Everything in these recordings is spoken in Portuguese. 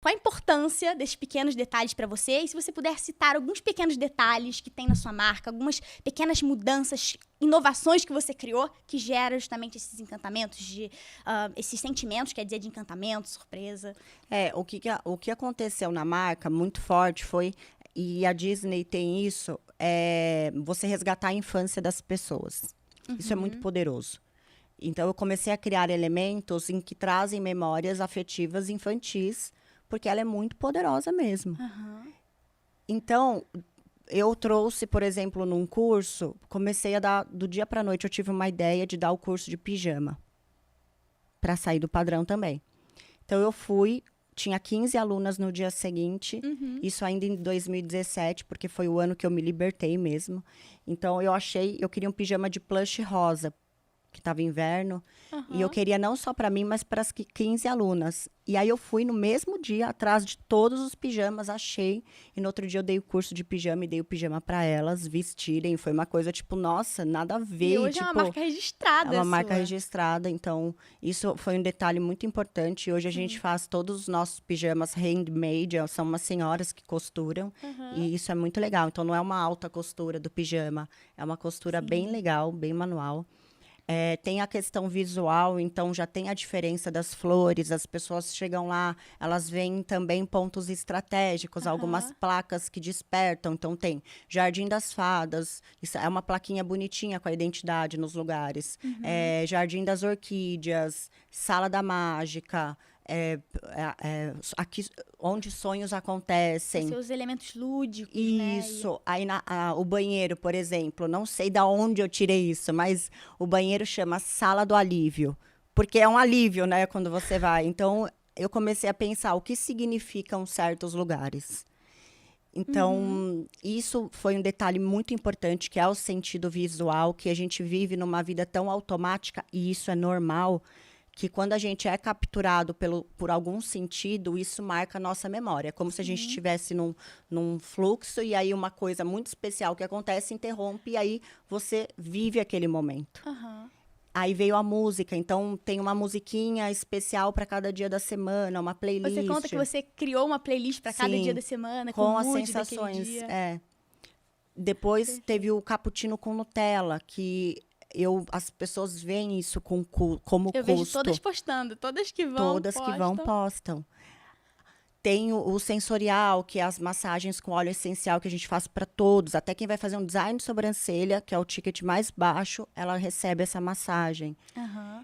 Qual a importância desses pequenos detalhes para você? E se você puder citar alguns pequenos detalhes que tem na sua marca, algumas pequenas mudanças, inovações que você criou, que geram justamente esses encantamentos, esses sentimentos, quer dizer, de encantamento, surpresa. O que aconteceu na marca muito forte foi, e a Disney tem isso, você resgatar a infância das pessoas. Isso é muito poderoso. Então, eu comecei a criar elementos em que trazem memórias afetivas infantis, porque ela é muito poderosa mesmo. Então, eu trouxe, por exemplo, num curso, comecei a dar, do dia para noite, eu tive uma ideia de dar o curso de pijama, para sair do padrão também. Então, eu fui, tinha 15 alunas no dia seguinte, isso ainda em 2017, porque foi o ano que eu me libertei mesmo. Então, eu queria um pijama de plush rosa, que estava inverno, e eu queria não só para mim, mas para as 15 alunas. E aí eu fui no mesmo dia atrás de todos os pijamas, achei, e no outro dia eu dei o curso de pijama e dei o pijama para elas vestirem. Foi uma coisa tipo, nossa, nada a ver. E hoje tipo, é uma marca registrada é uma marca sua. registrada, então isso foi um detalhe muito importante. Hoje a gente faz todos os nossos pijamas handmade, são umas senhoras que costuram, e isso é muito legal. Então não é uma alta costura do pijama, é uma costura bem legal, bem manual. Tem a questão visual, então já tem a diferença das flores, as pessoas chegam lá, elas veem também pontos estratégicos, algumas placas que despertam, então tem Jardim das Fadas, isso é uma plaquinha bonitinha com a identidade nos lugares, Jardim das Orquídeas, Sala da Mágica, aqui onde sonhos acontecem. Seus elementos lúdicos, Isso. Aí o banheiro, por exemplo, não sei de onde eu tirei isso, mas o banheiro chama Sala do Alívio, porque é um alívio, né, quando você vai. Então, eu comecei a pensar o que significam certos lugares. Então, isso foi um detalhe muito importante, que é o sentido visual, que a gente vive numa vida tão automática, e isso é normal, que quando a gente é capturado por algum sentido, isso marca a nossa memória. É como se a gente estivesse num fluxo e aí uma coisa muito especial que acontece interrompe e aí você vive aquele momento. Aí veio a música, então tem uma musiquinha especial para cada dia da semana, uma playlist. Você conta que você criou uma playlist para cada dia da semana, com as o mood sensações. daquele dia. Depois teve o cappuccino com Nutella, que as pessoas veem isso como Eu custo. vejo todas postando, todas que vão Todas que vão postam. Tem o sensorial, que é as massagens com óleo essencial que a gente faz para todos. Até quem vai fazer um design de sobrancelha, que é o ticket mais baixo, ela recebe essa massagem.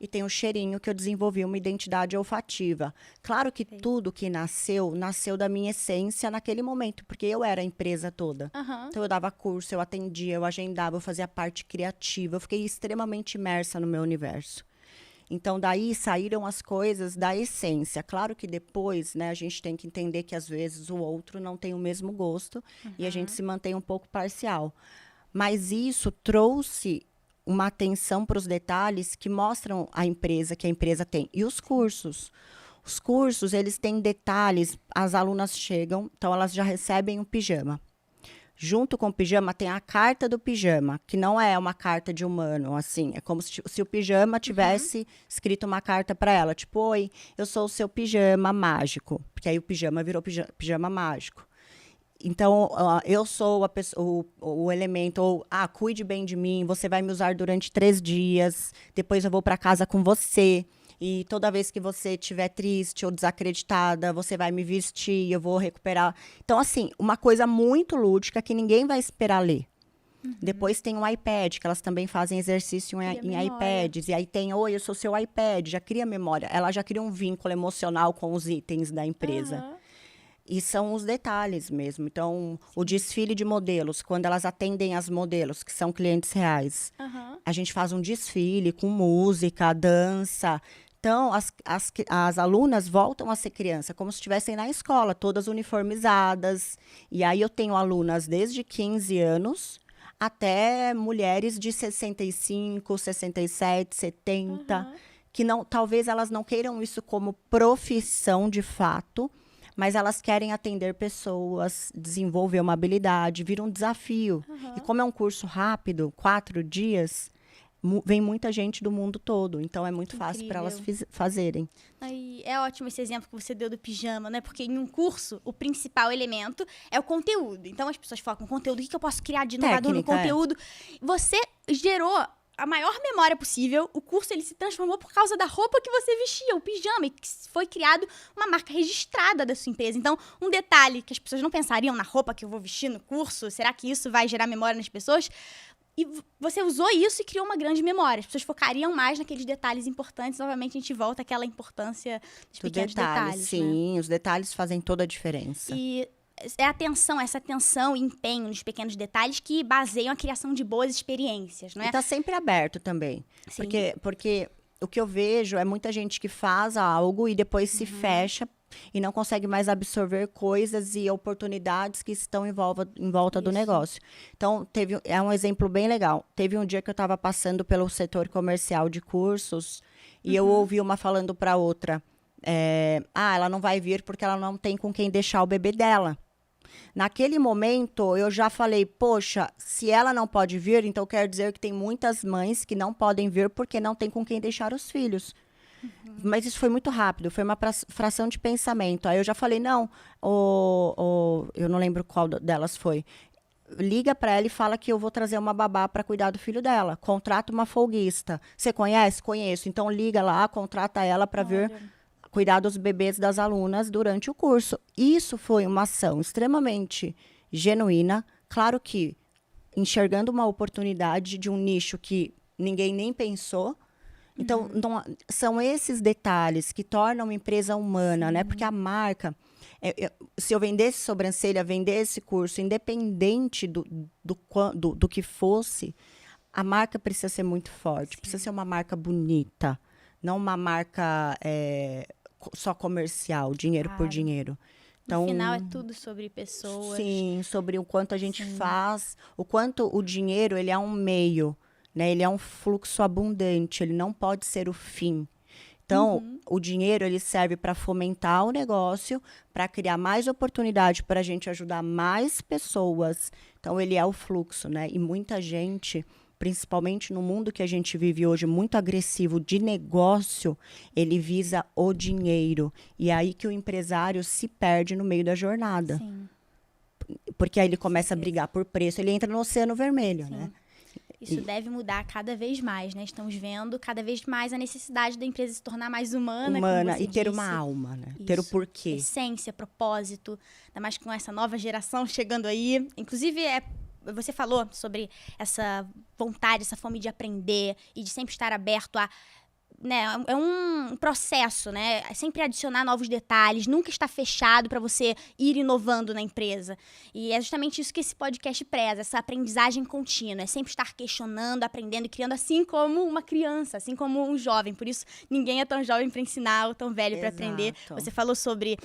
E tem o cheirinho, que eu desenvolvi uma identidade olfativa. Claro que tudo que nasceu da minha essência naquele momento, porque eu era a empresa toda. Então eu dava curso, eu atendia, eu agendava, eu fazia parte criativa. Eu fiquei extremamente imersa no meu universo. Então, daí saíram as coisas da essência. Claro que depois, né, a gente tem que entender que, às vezes, o outro não tem o mesmo gosto e a gente se mantém um pouco parcial. Mas isso trouxe uma atenção para os detalhes que mostram que a empresa tem. E os cursos? Os cursos, eles têm detalhes. As alunas chegam, então elas já recebem um pijama. Junto com o pijama tem a carta do pijama, que não é uma carta de humano, assim. É como se o pijama tivesse escrito uma carta para ela, tipo, oi, eu sou o seu pijama mágico. Porque aí o pijama virou pijama mágico. Então, eu sou o elemento, ou, cuide bem de mim, você vai me usar durante 3 dias, depois eu vou para casa com você. E toda vez que você estiver triste ou desacreditada, você vai me vestir, eu vou recuperar. Então, assim, uma coisa muito lúdica que ninguém vai esperar ler. Depois tem o iPad, que elas também fazem exercício em iPads. E aí tem, oi, eu sou seu iPad, já cria memória. Ela já cria um vínculo emocional com os itens da empresa. E são os detalhes mesmo. Então, o desfile de modelos, quando elas atendem as modelos, que são clientes reais, a gente faz um desfile com música, dança. Então, as alunas voltam a ser criança, como se estivessem na escola, todas uniformizadas. E aí eu tenho alunas desde 15 anos até mulheres de 65, 67, 70, que talvez elas não queiram isso como profissão de fato, mas elas querem atender pessoas, desenvolver uma habilidade, vira um desafio. E como é um curso rápido, 4 dias, vem muita gente do mundo todo. Então, é muito fácil para elas fazerem. E é ótimo esse exemplo que você deu do pijama, né? Porque em um curso, o principal elemento é o conteúdo. Então, as pessoas focam no conteúdo. O que eu posso criar de inovador no conteúdo? Você gerou a maior memória possível. O curso, ele se transformou por causa da roupa que você vestia, o pijama, e que foi criado uma marca registrada da sua empresa. Então, um detalhe que as pessoas não pensariam na roupa que eu vou vestir no curso, será que isso vai gerar memória nas pessoas? E você usou isso e criou uma grande memória. As pessoas focariam mais naqueles detalhes importantes. Novamente, a gente volta àquela importância dos pequenos detalhes. Sim, né? Os detalhes fazem toda a diferença. E é essa atenção e empenho nos pequenos detalhes que baseiam a criação de boas experiências, não é? E tá sempre aberto também. Sim. Porque o que eu vejo é muita gente que faz algo e depois se fecha e não consegue mais absorver coisas e oportunidades que estão em volta do negócio. Então, é um exemplo bem legal. Teve um dia que eu estava passando pelo setor comercial de cursos e eu ouvi uma falando para outra, ela não vai vir porque ela não tem com quem deixar o bebê dela. Naquele momento, eu já falei, poxa, se ela não pode vir, então quer dizer que tem muitas mães que não podem vir porque não tem com quem deixar os filhos. Mas isso foi muito rápido, foi uma fração de pensamento. Aí eu já falei, não, eu não lembro qual delas foi. Liga para ela e fala que eu vou trazer uma babá para cuidar do filho dela. Contrata uma folguista. Você conhece? Conheço. Então liga lá, contrata ela para vir cuidar dos bebês das alunas durante o curso. Isso foi uma ação extremamente genuína. Claro que enxergando uma oportunidade de um nicho que ninguém nem pensou. Então, são esses detalhes que tornam uma empresa humana, né? Porque a marca, se eu vendesse sobrancelha, vendesse curso, independente do que fosse, a marca precisa ser muito forte, precisa ser uma marca bonita, não uma marca só comercial, dinheiro por dinheiro. Então, no final é tudo sobre pessoas. Sim, sobre o quanto a gente faz, o quanto o dinheiro ele é um meio, né? Ele é um fluxo abundante, ele não pode ser o fim. Então, o dinheiro ele serve para fomentar o negócio, para criar mais oportunidade para a gente ajudar mais pessoas. Então, ele é o fluxo, né? E muita gente, principalmente no mundo que a gente vive hoje, muito agressivo de negócio, ele visa o dinheiro. E é aí que o empresário se perde no meio da jornada. Sim. Porque aí ele começa a brigar por preço, ele entra no oceano vermelho, né? Isso deve mudar cada vez mais, né? Estamos vendo cada vez mais a necessidade da empresa se tornar mais humana. Humana e ter uma alma, né? Isso. Ter o porquê. Essência, propósito. Ainda mais com essa nova geração chegando aí. Inclusive, você falou sobre essa vontade, essa fome de aprender e de sempre estar aberto a... Né, é um processo, né? É sempre adicionar novos detalhes, nunca estar fechado para você ir inovando na empresa. E é justamente isso que esse podcast preza, essa aprendizagem contínua. É sempre estar questionando, aprendendo e criando, assim como uma criança, assim como um jovem. Por isso, ninguém é tão jovem para ensinar ou tão velho para aprender. Você falou sobre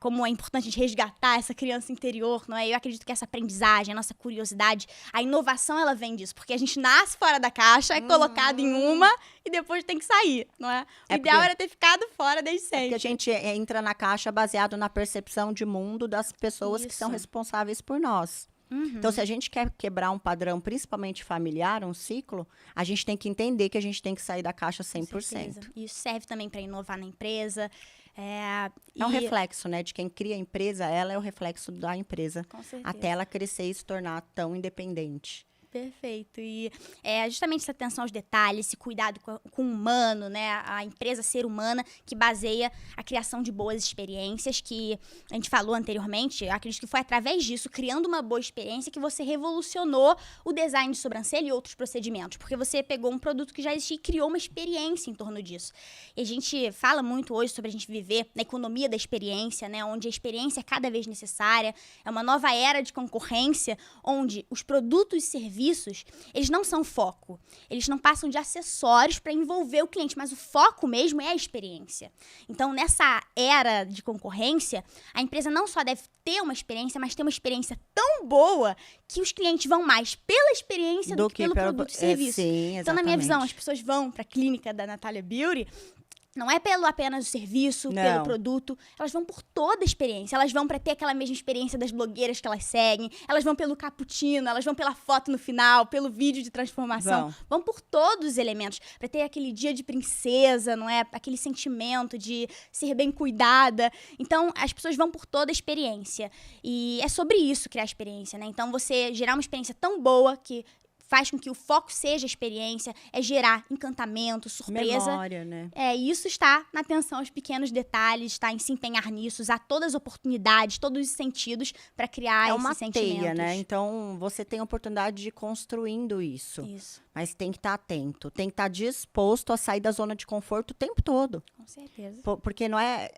como é importante a gente resgatar essa criança interior, não é? Eu acredito que essa aprendizagem, a nossa curiosidade, a inovação, ela vem disso. Porque a gente nasce fora da caixa, é colocado em uma e depois tem que sair, não é? O ideal era ter ficado fora desde sempre. Porque a gente entra na caixa baseado na percepção de mundo das pessoas que são responsáveis por nós. Então, se a gente quer quebrar um padrão, principalmente familiar, um ciclo, a gente tem que entender que a gente tem que sair da caixa 100%. Isso serve também para inovar na empresa. É um reflexo, né? De quem cria a empresa, ela é o reflexo da empresa. Com certeza. Até ela crescer e se tornar tão independente. Perfeito. E justamente essa atenção aos detalhes, esse cuidado com o humano, né? A empresa ser humana que baseia a criação de boas experiências, que a gente falou anteriormente. Eu acredito que foi através disso, criando uma boa experiência, que você revolucionou o design de sobrancelha e outros procedimentos. Porque você pegou um produto que já existia e criou uma experiência em torno disso. E a gente fala muito hoje sobre a gente viver na economia da experiência, né? Onde a experiência é cada vez necessária. É uma nova era de concorrência, onde os produtos e serviços, eles não são foco. Eles não passam de acessórios para envolver o cliente, mas o foco mesmo é a experiência. Então, nessa era de concorrência, a empresa não só deve ter uma experiência, mas ter uma experiência tão boa que os clientes vão mais pela experiência do que pelo produto e serviço. Sim, então, na minha visão, as pessoas vão para a clínica da Natalia Beauty Não é pelo apenas o serviço, pelo Não. produto. Elas vão por toda a experiência. Elas vão pra ter aquela mesma experiência das blogueiras que elas seguem. Elas vão pelo cappuccino, elas vão pela foto no final, pelo vídeo de transformação. Vão por todos os elementos. Pra ter aquele dia de princesa, não é? Aquele sentimento de ser bem cuidada. Então, as pessoas vão por toda a experiência. E é sobre isso criar experiência, né? Então, você gerar uma experiência tão boa que faz com que o foco seja a experiência, é gerar encantamento, surpresa. Memória, né? Isso está na atenção aos pequenos detalhes, está em se empenhar nisso, usar todas as oportunidades, todos os sentidos para criar É uma esses sentimentos. teia, né? Então, você tem a oportunidade de ir construindo isso. Isso, Mas tem que estar atento. Tem que estar disposto a sair da zona de conforto o tempo todo. com certeza. Porque não é...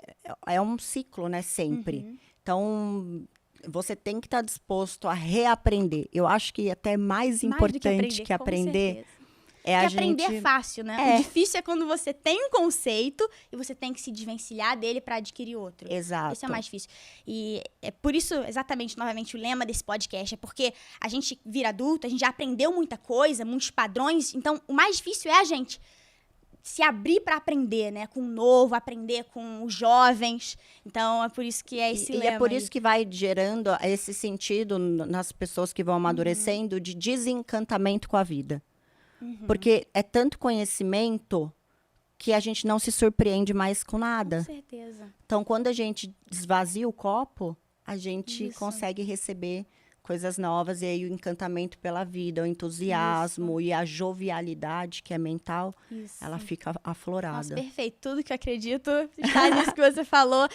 É um ciclo, né? Sempre. Uhum. Então, você tem que estar disposto a reaprender. Eu acho que até mais importante que com aprender certeza. é a Porque aprender gente... é fácil, né? É. O difícil é quando você tem um conceito e você tem que se desvencilhar dele para adquirir outro. Exato. Esse é o mais difícil. E é por isso, exatamente, novamente, o lema desse podcast é porque a gente vira adulto, a gente já aprendeu muita coisa, muitos padrões. Então, o mais difícil é a gente se abrir para aprender, né? Com o novo, aprender com os jovens. Então, é por isso que é esse E lema é por aí. isso que vai gerando esse sentido nas pessoas que vão amadurecendo de desencantamento com a vida. Porque é tanto conhecimento que a gente não se surpreende mais com Com nada. certeza. Então, quando a gente esvazia o copo, a gente Isso. consegue receber coisas novas. E aí o encantamento pela vida, o entusiasmo e a jovialidade, que é mental, Isso. ela fica Nossa, aflorada. perfeito. Tudo que eu acredito está nisso que você falou.